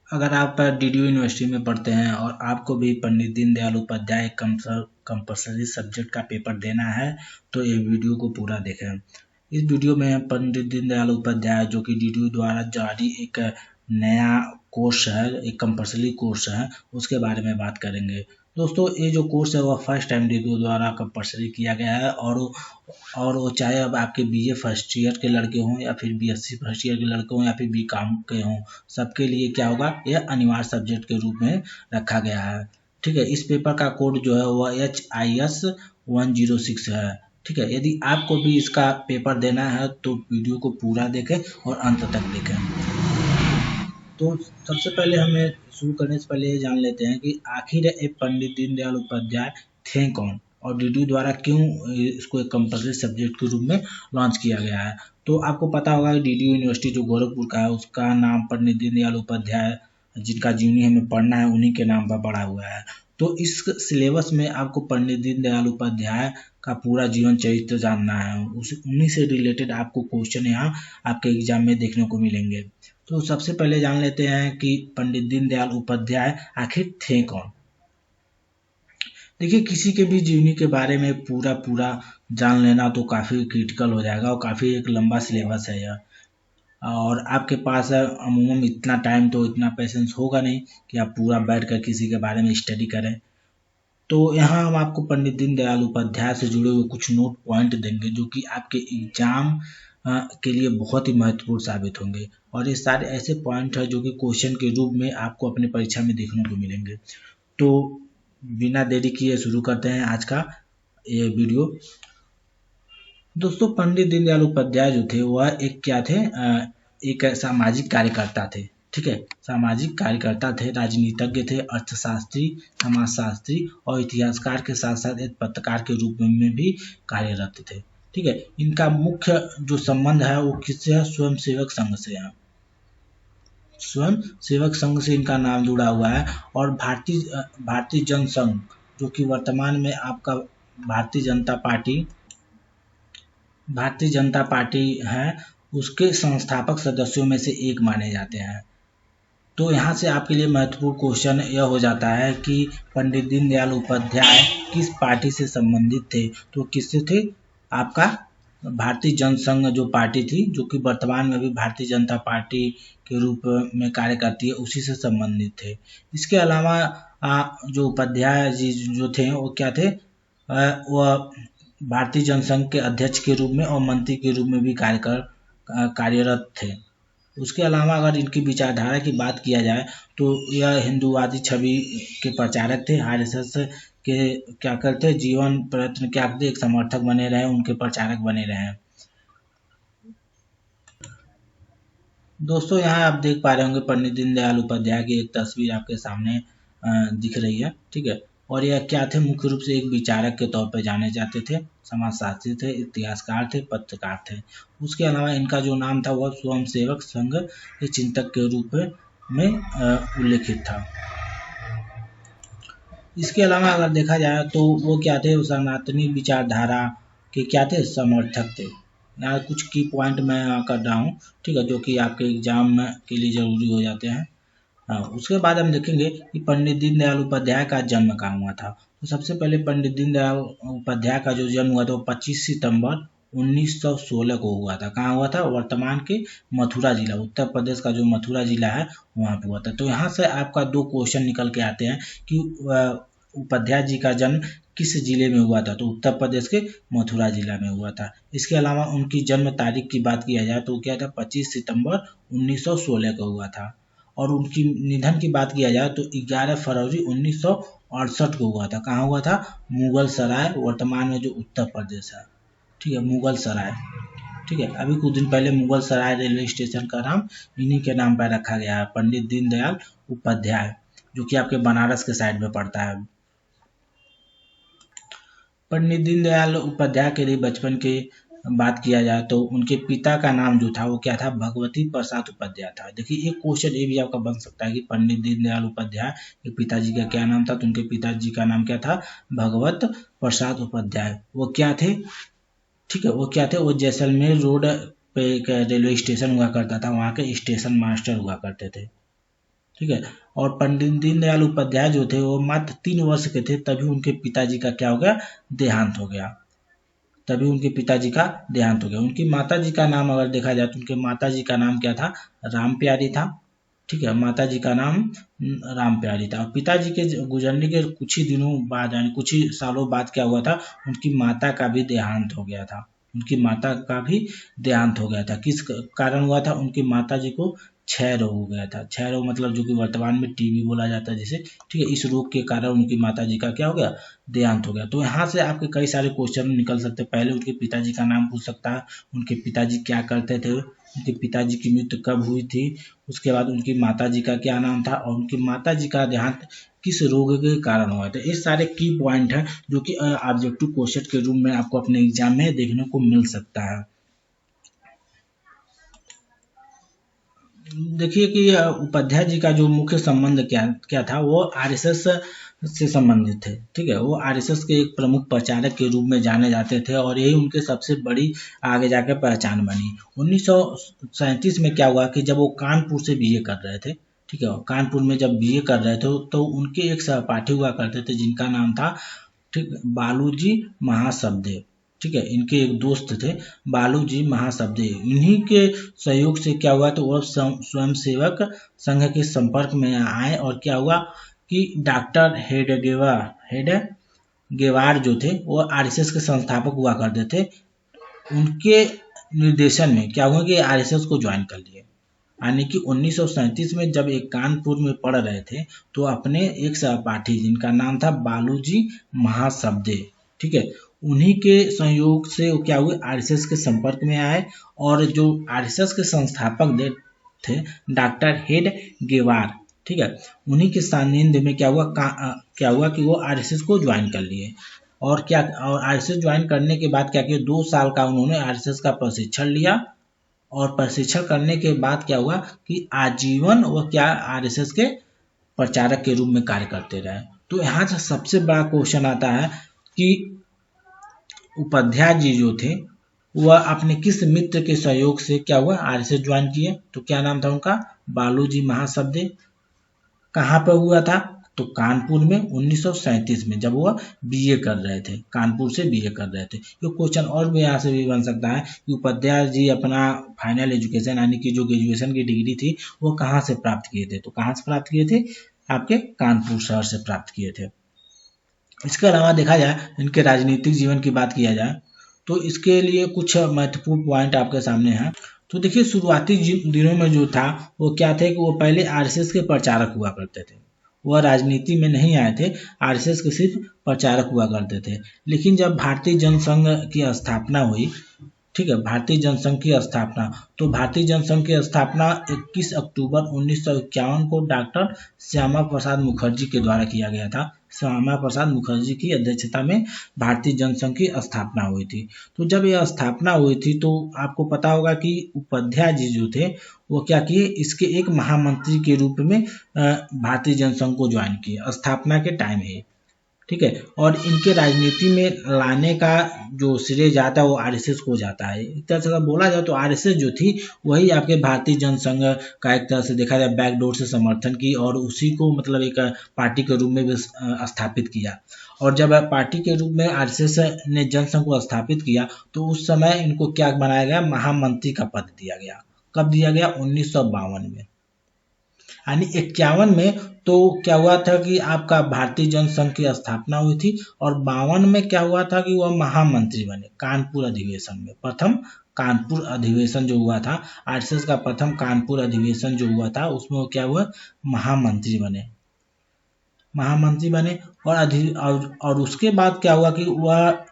अगर आप DDU university में पढ़ते हैं और आपको भी पंडित दीनदयाल उपाध्याय कंपलसरी सब्जेक्ट का पेपर देना है तो ये वीडियो को पूरा देखें। इस वीडियो में पंडित दीनदयाल उपाध्याय जो कि डीडीयू द्वारा जारी एक नया कोर्स है, एक कंपलसरी कोर्स है, उसके बारे में बात करेंगे। दोस्तों ये जो कोर्स है वह फर्स्ट टाइम डीडीयू द्वारा कंपलसरी किया गया है और वो चाहे अब आपके बीए फर्स्ट ईयर के लड़के हों या फिर बीएससी फर्स्ट ईयर के लड़के हों या फिर बीकॉम के हों, सबके लिए क्या होगा, यह अनिवार्य सब्जेक्ट के रूप में रखा गया है। ठीक है, इस पेपर का कोड जो है वह HIS 106 है। ठीक है, यदि आपको भी इसका पेपर देना है तो वीडियो को पूरा देखें और अंत तक देखें। तो सबसे पहले हमें शुरू करने से पहले ये जान लेते हैं कि आखिर ये पंडित दीनदयाल उपाध्याय थे कौन और डीडीयू द्वारा क्यों इसको एक कंपलसरी सब्जेक्ट के रूप में लॉन्च किया गया है। तो आपको पता होगा कि डीडीयू यूनिवर्सिटी जो गोरखपुर का है उसका नाम पंडित दीनदयाल उपाध्याय, जिनका जीवनी हमें पढ़ना है, उन्हीं के नाम पर पड़ा हुआ है। तो इस सिलेबस में आपको पंडित दीनदयाल उपाध्याय का पूरा जीवन चरित्र जानना है, उन्हीं से रिलेटेड आपको क्वेश्चन यहाँ आपके एग्जाम में देखने को मिलेंगे। तो सबसे पहले जान लेते हैं कि पंडित दीनदयाल उपाध्याय आखिर थे कौन। देखिए, किसी के भी जीवनी के बारे में पूरा पूरा जान लेना तो काफ़ी क्रिटिकल हो जाएगा और काफ़ी एक लंबा सिलेबस है यह, और आपके पास अमूमन इतना टाइम तो इतना पेशेंस होगा नहीं कि आप पूरा बैठ कर किसी के बारे में स्टडी करें। तो यहाँ हम आपको पंडित दीनदयाल उपाध्याय से जुड़े हुए कुछ नोट पॉइंट देंगे जो कि आपके एग्जाम के लिए बहुत ही महत्वपूर्ण साबित होंगे, और ये सारे ऐसे पॉइंट है जो कि क्वेश्चन के रूप में आपको अपनी परीक्षा में देखने को मिलेंगे। तो बिना देरी किए शुरू करते हैं आज का ये वीडियो। दोस्तों, पंडित दीनदयाल उपाध्याय जो थे वह एक क्या थे, एक सामाजिक कार्यकर्ता थे। ठीक है, सामाजिक कार्यकर्ता थे, राजनीतिज्ञ थे, अर्थशास्त्री, समाजशास्त्री और इतिहासकार के साथ साथ एक पत्रकार के रूप में भी कार्यरत थे। ठीक है, इनका मुख्य जो संबंध है वो किससे है, स्वयं सेवक संघ से है। स्वयं सेवक संघ से इनका नाम जुड़ा हुआ है। और भारतीय जनसंघ जो कि वर्तमान में आपका भारतीय जनता पार्टी है, उसके संस्थापक सदस्यों में से एक माने जाते हैं। तो यहाँ से आपके लिए महत्वपूर्ण क्वेश्चन यह हो जाता है कि पंडित दीनदयाल उपाध्याय किस पार्टी से संबंधित थे। तो किससे थे, आपका भारतीय जनसंघ जो पार्टी थी, जो कि वर्तमान में भी भारतीय जनता पार्टी के रूप में कार्य करती है, उसी से संबंधित थे। इसके अलावा जो उपाध्याय जी जो थे वो क्या थे, वह भारतीय जनसंघ के अध्यक्ष के रूप में और मंत्री के रूप में भी कार्यरत थे। उसके अलावा अगर इनकी विचारधारा की बात किया जाए तो यह हिंदूवादी छवि के प्रचारक थे। आरएसएस के क्या करते, जीवन प्रयत्न क्या करते, एक समर्थक बने रहे, उनके प्रचारक बने रहे। दोस्तों, यहाँ आप देख पा रहे होंगे पंडित दीनदयाल उपाध्याय की एक तस्वीर आपके सामने दिख रही है। ठीक है, और यह क्या थे, मुख्य रूप से एक विचारक के तौर पर जाने जाते थे, समाजशास्त्री थे, इतिहासकार थे, पत्रकार थे। उसके अलावा इनका जो नाम था वह स्वयं सेवक संघ के चिंतक के रूप में उल्लेखित था। इसके अलावा अगर देखा जाए तो वो क्या थे, सनातनी विचारधारा के क्या थे, समर्थक थे। यहाँ कुछ की पॉइंट मैं कर रहा हूँ, ठीक है, जो कि आपके एग्जाम के लिए जरूरी हो जाते हैं। हाँ, उसके बाद हम देखेंगे कि पंडित दीनदयाल उपाध्याय का जन्म कहाँ हुआ था। तो सबसे पहले पंडित दीनदयाल उपाध्याय का जो जन्म हुआ था वो 25 सितंबर 1916 को हुआ था। कहाँ हुआ था, वर्तमान के मथुरा जिला, उत्तर प्रदेश का जो मथुरा जिला है वहाँ पे हुआ था। तो यहाँ से आपका दो क्वेश्चन निकल के आते हैं कि उपाध्याय जी का जन्म किस जिले में हुआ था। तो उत्तर प्रदेश के मथुरा जिला में हुआ था। इसके अलावा उनकी जन्म तारीख की बात किया जाए तो क्या था, 25 सितंबर 1916 को हुआ था। और उनकी निधन की बात किया जाए तो 11 फरवरी 1968 को हुआ था। कहाँ हुआ था, मुगल सराय, वर्तमान में जो उत्तर प्रदेश है। ठीक है, मुगल सराय। ठीक है, अभी कुछ दिन पहले मुगल सराय रेलवे स्टेशन का नाम इन्हीं के नाम पर रखा गया है, पंडित दीनदयाल उपाध्याय, जो कि आपके बनारस के साइड में पड़ता है। पंडित दीनदयाल उपाध्याय के लिए बचपन की बात किया जाए तो उनके पिता का नाम जो था वो क्या था, भगवती प्रसाद उपाध्याय था। देखिए, एक क्वेश्चन ये भी आपका बन सकता है कि पंडित दीनदयाल उपाध्याय के पिताजी का क्या नाम था। तो उनके पिताजी का नाम क्या था, भगवत प्रसाद उपाध्याय। वो क्या थे, ठीक है, वो क्या थे, वो जैसलमेर रोड पे एक रेलवे स्टेशन हुआ करता था, वहाँ के स्टेशन मास्टर हुआ करते थे। ठीक है। और पंडित दीनदयाल उपाध्याय जो थे वो मात्र 3 वर्ष के थे, तभी उनके पिताजी का क्या हो गया, देहांत हो गया। तभी उनके पिताजी का देहांत हो गया। उनकी माताजी का नाम अगर देखा जाए तो उनके माताजी का नाम क्या था, राम प्यारी था। ठीक है, माताजी का नाम राम प्यारी था। और पिताजी के गुजरने के कुछ ही दिनों बाद यानी कुछ ही सालों बाद क्या हुआ था, उनकी माता का भी देहांत हो गया था। उनकी माता का भी देहांत हो गया था। किस कारण हुआ था, उनकी माता जी को क्षय रोग हो गया था। क्षय रोग मतलब जो कि वर्तमान में टीबी बोला जाता है जिसे, ठीक है, इस रोग के कारण उनकी माता जी का क्या हो गया, देहांत हो गया। तो यहाँ से आपके कई सारे क्वेश्चन निकल सकते हैं। पहले उनके पिताजी का नाम पूछ सकता है, उनके पिताजी क्या करते थे, उनके पिताजी की मृत्यु कब हुई थी, उसके बाद उनकी माताजी का क्या नाम था, और उनकी माताजी का देहांत किस रोग के कारण हुआ था। ये सारे की पॉइंट हैं जो कि ऑब्जेक्टिव क्वेश्चन के रूप में आपको अपने एग्जाम में देखने को मिल सकता है। देखिए कि उपाध्याय जी का जो मुख्य संबंध क्या क्या था, वो आरएसएस से संबंधित थे। ठीक है, वो आरएसएस के एक प्रमुख प्रचारक के रूप में जाने जाते थे और यही उनके सबसे बड़ी आगे जाकर पहचान बनी। 1937 में क्या हुआ कि जब वो कानपुर से बीए कर रहे थे, ठीक है, कानपुर में जब बीए कर रहे थे तो उनके एक सहपाठी हुआ करते थे जिनका नाम था, ठीक, बालूजी महासबदेव। ठीक है, इनके एक दोस्त थे बालूजी महासबदेव। इन्हीं के सहयोग से क्या हुआ, तो वह स्वयं सेवक संघ के संपर्क में आए और क्या हुआ कि डॉक्टर हेडगेवार जो थे वो आरएसएस के संस्थापक हुआ करते थे। उनके निर्देशन में क्या हुआ कि आरएसएस को ज्वाइन कर लिए। यानी कि 1937 में जब एक कानपुर में पढ़ रहे थे तो अपने एक सहपाठी जिनका नाम था बालूजी महासबदेव, ठीक है, उन्हीं के सहयोग से वो क्या हुए, आरएसएस के संपर्क में आए। और जो आरएसएस के संस्थापक थे डॉक्टर हेड गेवार, ठीक है, उन्हीं के सानिध्य में क्या हुआ क्या हुआ कि वो आरएसएस को ज्वाइन कर लिए। और क्या, और आरएसएस ज्वाइन करने के बाद क्या किया, 2 साल का उन्होंने आरएसएस का प्रशिक्षण लिया। और प्रशिक्षण करने के बाद क्या हुआ कि आजीवन वो क्या आरएसएस के प्रचारक के रूप में कार्य करते रहे। तो यहाँ से सबसे बड़ा क्वेश्चन आता है कि उपाध्याय जी जो थे वह अपने किस मित्र के सहयोग से क्या हुआ आरएसएस ज्वाइन किए। तो क्या नाम था उनका, बालूजी महासबदेव। कहाँ पर हुआ था, तो कानपुर में 1937 में जब वह बीए कर रहे थे, कानपुर से बीए कर रहे थे। ये क्वेश्चन और भी यहाँ से भी बन सकता है कि उपाध्याय जी अपना फाइनल एजुकेशन यानी कि जो ग्रेजुएशन की डिग्री थी वो कहाँ से प्राप्त किए थे। तो कहाँ से प्राप्त किए थे, आपके कानपुर शहर से प्राप्त किए थे। इसके अलावा देखा जाए इनके राजनीतिक जीवन की बात किया जाए तो इसके लिए कुछ महत्वपूर्ण पॉइंट आपके सामने हैं। तो देखिए शुरुआती दिनों में जो था वो क्या थे कि वो पहले आरएसएस के प्रचारक हुआ करते थे। वह राजनीति में नहीं आए थे, आरएसएस के सिर्फ प्रचारक हुआ करते थे। लेकिन जब भारतीय जनसंघ की स्थापना हुई, ठीक है, भारतीय जनसंघ की स्थापना, तो भारतीय जनसंघ की स्थापना 21 अक्टूबर 1951 को डॉक्टर श्यामा प्रसाद मुखर्जी के द्वारा किया गया था। श्यामा प्रसाद मुखर्जी की अध्यक्षता में भारतीय जनसंघ की स्थापना हुई थी। तो जब यह स्थापना हुई थी तो आपको पता होगा कि उपाध्याय जी जो थे वो क्या किए, इसके एक महामंत्री के रूप में भारतीय जनसंघ को ज्वाइन किए स्थापना के टाइम ही, ठीक है। और इनके राजनीति में लाने का जो श्रेय जाता है वो आरएसएस को जाता है। एक तरह से अगर बोला जाए तो आरएसएस जो थी वही आपके भारतीय जनसंघ का एक तरह से देखा जाए बैकडोर से समर्थन की और उसी को मतलब एक पार्टी के रूप में भी स्थापित किया। और जब पार्टी के रूप में आरएसएस ने जनसंघ को स्थापित किया तो उस समय इनको क्या बनाया गया, महामंत्री का पद दिया गया। कब दिया गया, 1952 में। यानी 51 में तो क्या हुआ था कि आपका भारतीय जनसंघ की स्थापना हुई थी और 52 में क्या हुआ था कि वह महामंत्री बने कानपुर अधिवेशन में। प्रथम कानपुर अधिवेशन जो हुआ था, आरएसएस का प्रथम कानपुर अधिवेशन जो हुआ था उसमें वो क्या हुआ, महामंत्री बने, महामंत्री बने। और उसके बाद क्या हुआ कि वह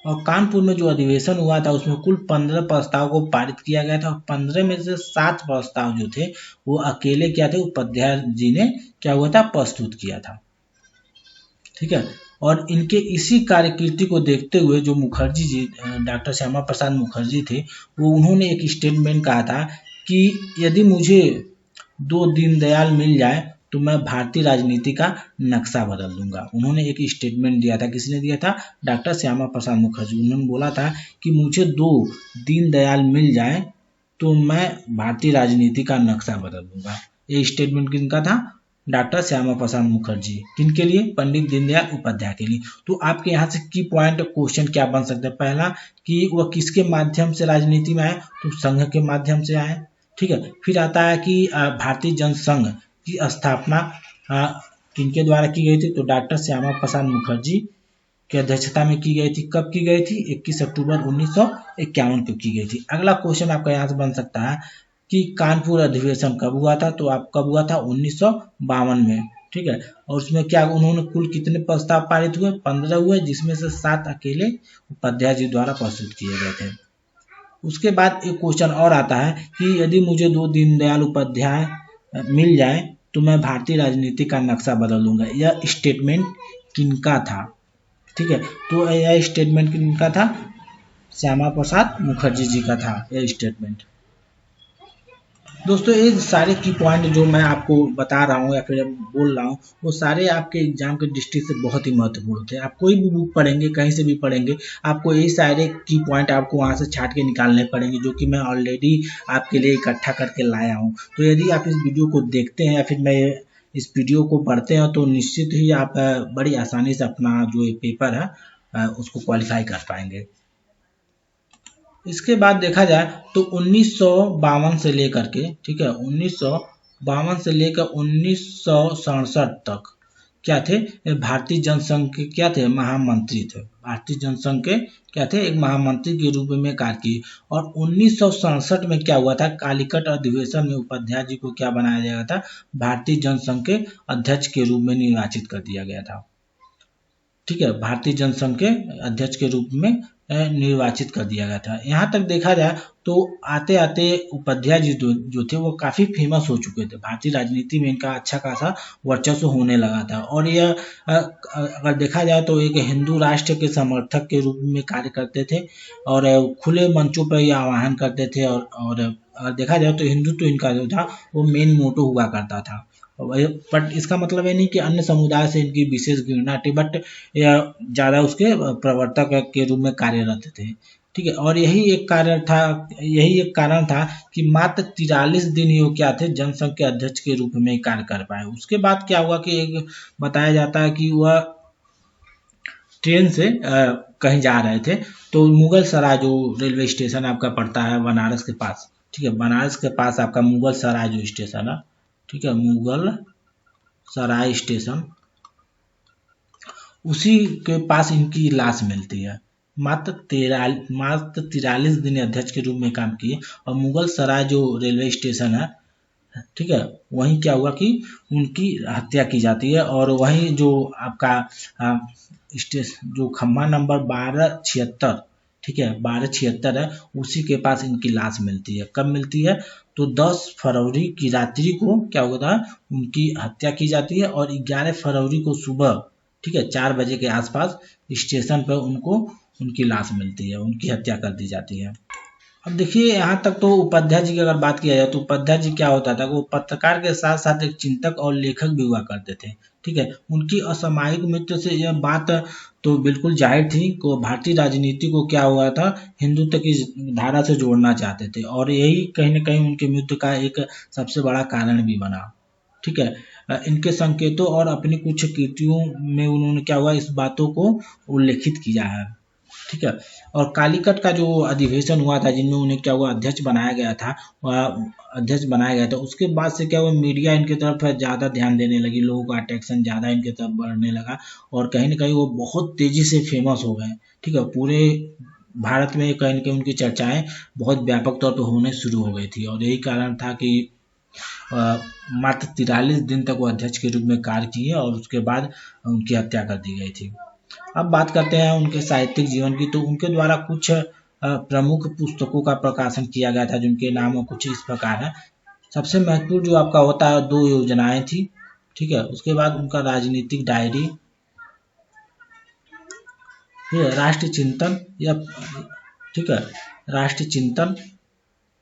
और कानपुर में जो अधिवेशन हुआ था उसमें कुल 15 प्रस्ताव को पारित किया गया था और 15 में से 7 प्रस्ताव जो थे वो अकेले क्या थे, उपाध्याय जी ने क्या हुआ था, प्रस्तुत किया था, ठीक है। और इनके इसी कार्यकृति को देखते हुए जो मुखर्जी जी, डॉक्टर श्यामा प्रसाद मुखर्जी थे, वो उन्होंने एक स्टेटमेंट कहा था कि यदि मुझे 2 दीनदयाल मिल जाए तो मैं भारतीय राजनीति का नक्शा बदल दूंगा। उन्होंने एक स्टेटमेंट दिया था, किसने दिया था, डॉक्टर श्यामा प्रसाद मुखर्जी। उन्होंने बोला था कि मुझे 2 दीनदयाल मिल जाए तो मैं भारतीय राजनीति का नक्शा बदल दूंगा। ये स्टेटमेंट किनका था? डॉक्टर श्यामा प्रसाद मुखर्जी। किनके लिए? पंडित दीनदयाल उपाध्याय के लिए। तो आपके यहाँ से की पॉइंट क्वेश्चन क्या बन सकता है? पहला कि वह किसके माध्यम से राजनीति में आए? तो संघ के माध्यम से आए। ठीक है। फिर आता है कि भारतीय जनसंघ की स्थापना किनके द्वारा की गई थी? तो डॉक्टर श्यामा प्रसाद मुखर्जी की अध्यक्षता में की गई थी। कब की गई थी? 21 अक्टूबर 1951 को की गई थी। अगला क्वेश्चन आपका यहाँ से बन सकता है कि कानपुर अधिवेशन कब हुआ था? तो आप कब हुआ था? 1952 में। ठीक है। और उसमें क्या उन्होंने कुल कितने प्रस्ताव पारित हुए? 15 हुए, जिसमें से 7 अकेले उपाध्याय जी द्वारा प्रस्तुत किए गए थे। उसके बाद एक क्वेश्चन और आता है कि यदि मुझे 2 दीनदयाल उपाध्याय मिल जाए तो मैं भारतीय राजनीति का नक्शा बदल दूंगा। यह स्टेटमेंट किनका था? ठीक है। तो यह स्टेटमेंट किनका था? श्यामा प्रसाद मुखर्जी जी का था यह स्टेटमेंट। दोस्तों ये सारे की पॉइंट जो मैं आपको बता रहा हूँ या फिर बोल रहा हूँ वो सारे आपके एग्जाम के दृष्टि से बहुत ही महत्वपूर्ण थे। आप कोई भी बुक पढ़ेंगे, कहीं से भी पढ़ेंगे, आपको यही सारे की पॉइंट आपको वहाँ से छाट के निकालने पड़ेंगे, जो कि मैं ऑलरेडी आपके लिए इकट्ठा करके लाया हूँ। तो यदि आप इस वीडियो को देखते हैं या फिर मैं इस वीडियो को पढ़ते हैं तो निश्चित ही आप बड़ी आसानी से अपना जो ये पेपर है उसको क्वालिफाई कर पाएंगे। इसके बाद देखा जाए तो 1952 से लेकर के, ठीक है, 1952 से लेकर 1967 तक क्या थे? भारतीय जनसंघ के क्या थे? महामंत्री थे। भारतीय जनसंघ के क्या थे? एक महामंत्री के रूप में कार्य किए। और 1967 में क्या हुआ था? कालीकट अधिवेशन में उपाध्याय जी को क्या बनाया गया था? भारतीय जनसंघ के अध्यक्ष के रूप में निर्वाचित कर दिया गया था। ठीक है। भारतीय जनसंघ के अध्यक्ष के रूप में निर्वाचित कर दिया गया था। यहाँ तक देखा जाए तो आते आते उपाध्याय जी जो थे वो काफ़ी फेमस हो चुके थे। भारतीय राजनीति में इनका अच्छा खासा वर्चस्व होने लगा था। और यह अगर देखा जाए तो एक हिंदू राष्ट्र के समर्थक के रूप में कार्य करते थे और खुले मंचों पर यह आह्वान करते थे। और अगर देखा जाए तो हिंदुत्व इनका जो था वो मेन मोटो हुआ करता था। बट इसका मतलब ये नहीं कि अन्य समुदाय से इनकी विशेष घृणा थी, बट यह ज़्यादा उसके प्रवर्तक के रूप में कार्यरत थे। ठीक है। और यही एक कारण था कि मात्र 43 दिन ये क्या थे? जनसंघ के अध्यक्ष के रूप में कार्य कर पाए। उसके बाद क्या हुआ कि एक बताया जाता है कि वह ट्रेन से कहीं जा रहे थे तो मुगल सराय जो रेलवे स्टेशन आपका पड़ता है बनारस के पास, ठीक है, बनारस के पास आपका मुगल सराय जो स्टेशन है, ठीक है, मुगल सराय स्टेशन, उसी के पास इनकी लाश मिलती है। मात्र 43 दिन अध्यक्ष के रूप में काम किए और मुगल सराय जो रेलवे स्टेशन है, ठीक है, वहीं क्या हुआ कि उनकी हत्या की जाती है। और वहीं जो आपका स्टेशन जो खम्बा नंबर 1276, ठीक है, 1276 है, उसी के पास इनकी लाश मिलती है। कब मिलती है? तो 10 फरवरी की रात्रि को क्या होता है? उनकी हत्या की जाती है और 11 फरवरी को सुबह, ठीक है, 4 बजे के आसपास स्टेशन पर उनको उनकी लाश मिलती है, उनकी हत्या कर दी जाती है। अब देखिए यहाँ तक तो उपाध्याय जी की अगर बात किया जाए तो उपाध्याय जी क्या होता था, वो पत्रकार के साथ साथ एक चिंतक और लेखक भी हुआ करते थे। ठीक है। उनकी असामयिक मृत्यु से यह बात तो बिल्कुल जाहिर थी कि भारतीय राजनीति को क्या हुआ था, हिंदुत्व की धारा से जोड़ना चाहते थे और यही कहीं न कहीं उनकी मृत्यु का एक सबसे बड़ा कारण भी बना। ठीक है। इनके संकेतों और अपनी कुछ कृतियों में उन्होंने क्या हुआ, इस बातों को उल्लेखित किया है। ठीक है। और कालीकट का जो अधिवेशन हुआ था जिनमें उन्हें क्या हुआ, अध्यक्ष बनाया गया था, उसके बाद से क्या हुआ, मीडिया इनकी तरफ ज़्यादा ध्यान देने लगी, लोगों का अट्रैक्शन ज़्यादा इनकी तरफ बढ़ने लगा और कहीं ना कहीं वो बहुत तेज़ी से फेमस हो गए। ठीक है। पूरे भारत में कहीं ना कहीं उनकी चर्चाएं बहुत व्यापक तौर पर होने शुरू हो गई थी और यही कारण था कि मात्र 43 दिन तक वो अध्यक्ष के रूप में कार्य किए और उसके बाद उनकी हत्या कर दी गई थी। अब बात करते हैं उनके साहित्यिक जीवन की। तो उनके द्वारा कुछ प्रमुख पुस्तकों का प्रकाशन किया गया था जिनके नाम कुछ इस प्रकार है। सबसे महत्वपूर्ण जो आपका होता है 2 योजनाएं थी। ठीक है। उसके बाद उनका राजनीतिक डायरी, फिर राष्ट्रीय चिंतन या, ठीक है, राष्ट्रीय चिंतन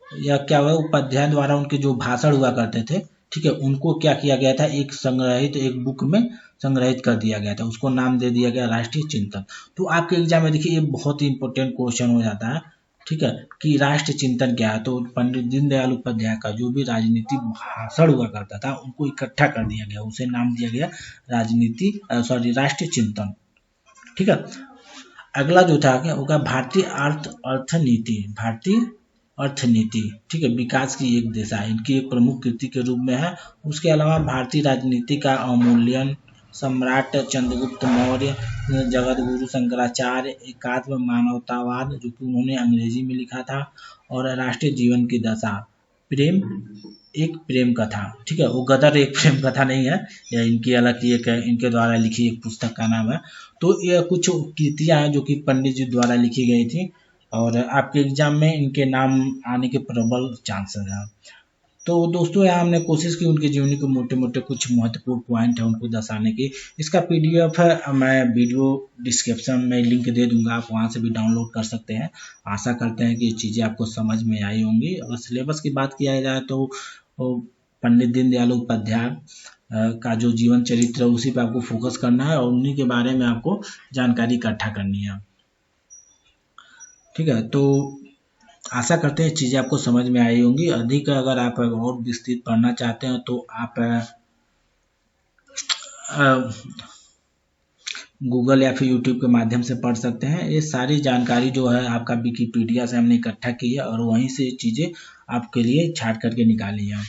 या क्या हुआ, उपाध्याय द्वारा उनके जो भाषण हुआ करते थे, ठीक है, उनको क्या किया गया था, एक बुक में संग्रहित कर दिया गया था, उसको नाम दे दिया गया राष्ट्रीय चिंतन। तो आपके एग्जाम में देखिए ये बहुत ही इंपॉर्टेंट क्वेश्चन हो जाता है। ठीक है, कि राष्ट्र चिंतन क्या है। तो पंडित दीनदयाल उपाध्याय का जो भी राजनीतिक भाषण हुआ करता था उनको इकट्ठा कर दिया गया, उसे नाम दिया गया राष्ट्रीय चिंतन। ठीक है, अगला जो था क्या होगा, भारतीय अर्थनीति, ठीक है, विकास की एक दिशा, इनकी एक प्रमुख कृति के रूप में है। उसके अलावा भारतीय राजनीति का अवमूल्यन, सम्राट चंद्रगुप्त मौर्य, जगत गुरु शंकराचार्य, एकात्म मानवतावाद जो कि उन्होंने अंग्रेजी में लिखा था, और राष्ट्रीय जीवन की दशा, प्रेम एक प्रेम कथा। ठीक है, वो गदर एक प्रेम कथा नहीं है, यह इनकी अलग की एक इनके द्वारा लिखी एक पुस्तक का नाम है। तो यह कुछ कृतियां हैं जो कि पंडित जी द्वारा लिखी गई थी, और आपके एग्जाम में इनके नाम आने के प्रबल चांसेस हैं। तो दोस्तों यहाँ हमने कोशिश की उनके जीवनी को मोटे मोटे कुछ महत्वपूर्ण पॉइंट है उनको दर्शाने की। इसका पीडीएफ है, मैं वीडियो डिस्क्रिप्शन में लिंक दे दूंगा, आप वहाँ से भी डाउनलोड कर सकते हैं। आशा करते हैं कि ये चीज़ें आपको समझ में आई होंगी। अगर सिलेबस की बात किया जाए तो पंडित दीनदयाल उपाध्याय का जो जीवन चरित्र है उसी पर आपको फोकस करना है, और उन्हीं के बारे में आपको जानकारी इकट्ठा करनी है। ठीक है, तो आशा करते हैं चीज़ें आपको समझ में आई होंगी। अधिक अगर आप और विस्तृत पढ़ना चाहते हैं तो आप गूगल या फिर यूट्यूब के माध्यम से पढ़ सकते हैं। ये सारी जानकारी जो है आपका विकिपीडिया से हमने इकट्ठा की है, और वहीं से चीज़ें आपके लिए छाट करके निकाली हैं।